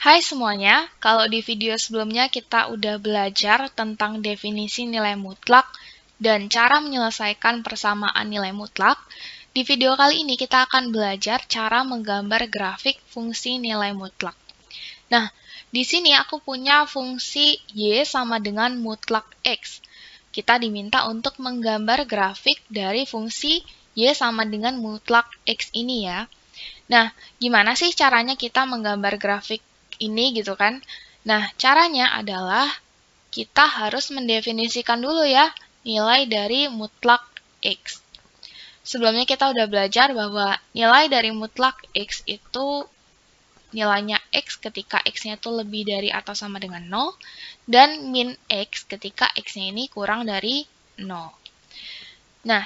Hai semuanya, kalau di video sebelumnya kita udah belajar tentang definisi nilai mutlak dan cara menyelesaikan persamaan nilai mutlak. Di video kali ini kita akan belajar cara menggambar grafik fungsi nilai mutlak. Nah, di sini aku punya fungsi Y sama dengan mutlak X. Kita diminta untuk menggambar grafik dari fungsi Y sama dengan mutlak X ini ya. Nah, gimana sih caranya kita menggambar grafik ini gitu kan? Nah, caranya adalah kita harus mendefinisikan dulu ya nilai dari mutlak X. Sebelumnya kita udah belajar bahwa nilai dari mutlak X itu nilainya X ketika X-nya itu lebih dari atau sama dengan 0, dan min X ketika X-nya ini kurang dari 0. Nah,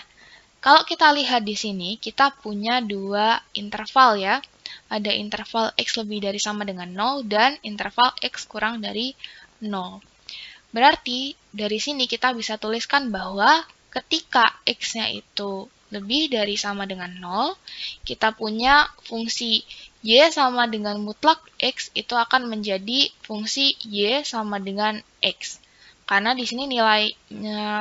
kalau kita lihat di sini, kita punya dua interval ya. Ada interval X lebih dari sama dengan 0 dan interval X kurang dari 0. Berarti, dari sini kita bisa tuliskan bahwa ketika X-nya itu lebih dari sama dengan 0, kita punya fungsi Y sama dengan mutlak X itu akan menjadi fungsi Y sama dengan X. Karena di sini nilai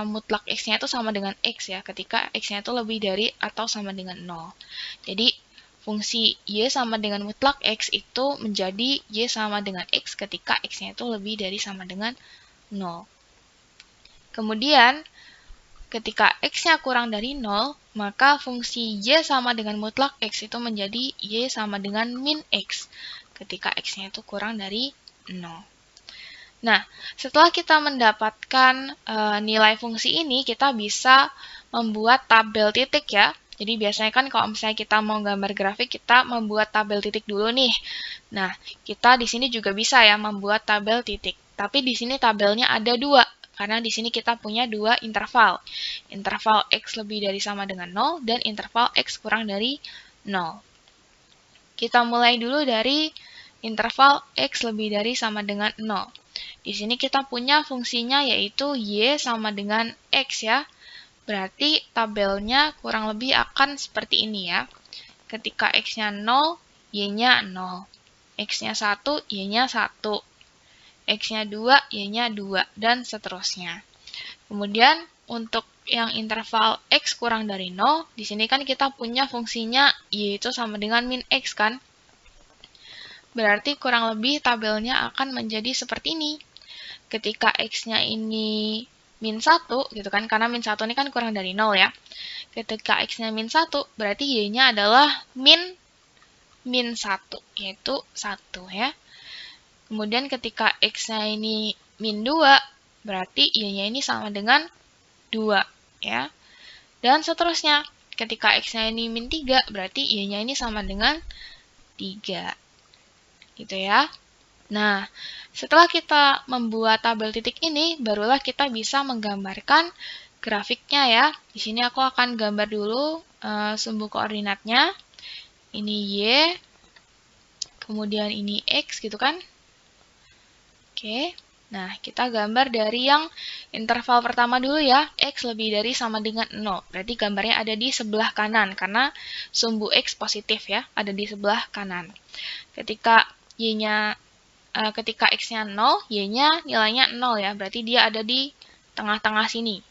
mutlak X-nya itu sama dengan X ya, ketika X-nya itu lebih dari atau sama dengan 0. Jadi, fungsi Y sama dengan mutlak X itu menjadi Y sama dengan X ketika X-nya itu lebih dari sama dengan 0. Kemudian, ketika X-nya kurang dari 0, maka fungsi Y sama dengan mutlak X itu menjadi Y sama dengan min X ketika X-nya itu kurang dari 0. Nah, setelah kita mendapatkan nilai fungsi ini, kita bisa membuat tabel titik ya. Jadi biasanya kan kalau misalnya kita mau gambar grafik, kita membuat tabel titik dulu nih. Nah, kita di sini juga bisa ya membuat tabel titik. Tapi di sini tabelnya ada dua, karena di sini kita punya dua interval. Interval X lebih dari sama dengan 0 dan interval X kurang dari 0. Kita mulai dulu dari interval X lebih dari sama dengan 0. Di sini kita punya fungsinya yaitu Y sama dengan X ya. Berarti tabelnya kurang lebih akan seperti ini ya. Ketika X-nya 0, Y-nya 0. X-nya 1, Y-nya 1. X-nya 2, Y-nya 2, dan seterusnya. Kemudian untuk yang interval X kurang dari 0, di sini kan kita punya fungsinya Y itu sama dengan min X kan. Berarti kurang lebih tabelnya akan menjadi seperti ini. Ketika X-nya ini min 1, gitu kan, karena min 1 ini kan kurang dari 0 ya. Ketika X-nya min 1, berarti Y-nya adalah min 1, yaitu 1 ya. Kemudian ketika X-nya ini min 2, berarti Y-nya ini sama dengan 2 ya. Dan seterusnya, ketika X-nya ini min 3, berarti Y-nya ini sama dengan 3. Gitu ya. Nah, setelah kita membuat tabel titik ini, barulah kita bisa menggambarkan grafiknya ya. Di sini aku akan gambar dulu sumbu koordinatnya. Ini Y, kemudian ini X gitu kan. Oke, nah kita gambar dari yang interval pertama dulu ya. X lebih dari sama dengan 0. Berarti gambarnya ada di sebelah kanan, karena sumbu X positif ya, ada di sebelah kanan. Ketika X-nya 0, Y-nya nilainya 0 ya, berarti dia ada di tengah-tengah sini.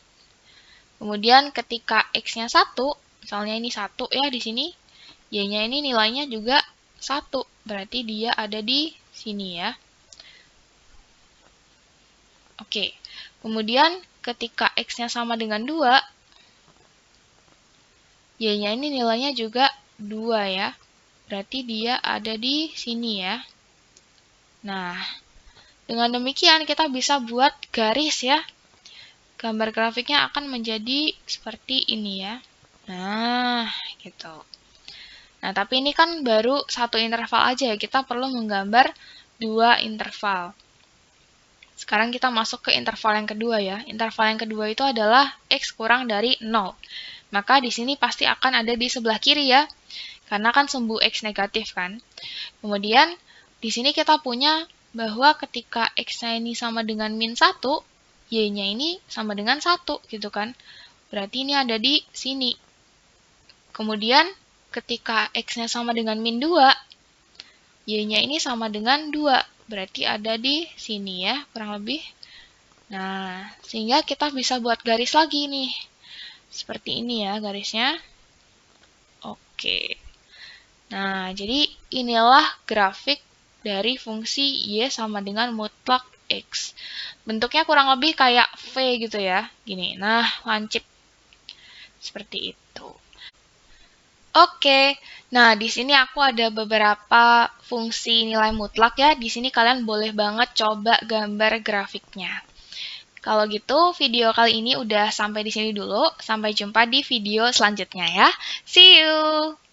Kemudian ketika X-nya 1, misalnya ini 1 ya di sini, Y-nya ini nilainya juga 1, berarti dia ada di sini ya. Oke, kemudian ketika X-nya sama dengan 2, Y-nya ini nilainya juga 2 ya, berarti dia ada di sini ya. Nah, dengan demikian kita bisa buat garis ya. Gambar grafiknya akan menjadi seperti ini ya. Nah, gitu. Nah, tapi ini kan baru satu interval aja ya. Kita perlu menggambar dua interval. Sekarang kita masuk ke interval yang kedua ya. Interval yang kedua itu adalah X kurang dari 0. Maka di sini pasti akan ada di sebelah kiri ya. Karena kan sumbu X negatif kan. Kemudian di sini kita punya bahwa ketika X-nya ini sama dengan min 1, Y-nya ini sama dengan 1 gitu kan. Berarti ini ada di sini. Kemudian ketika X-nya sama dengan min 2, Y-nya ini sama dengan 2. berarti ada di sini ya, kurang lebih. Nah, sehingga kita bisa buat garis lagi nih. Seperti ini ya garisnya. Oke. Nah, jadi inilah grafik dari fungsi Y sama dengan mutlak X. Bentuknya kurang lebih kayak V gitu ya. Gini, nah lancip. Seperti itu. Oke, nah di sini aku ada beberapa fungsi nilai mutlak ya. Di sini kalian boleh banget coba gambar grafiknya. Kalau gitu, video kali ini udah sampai di sini dulu. Sampai jumpa di video selanjutnya ya. See you!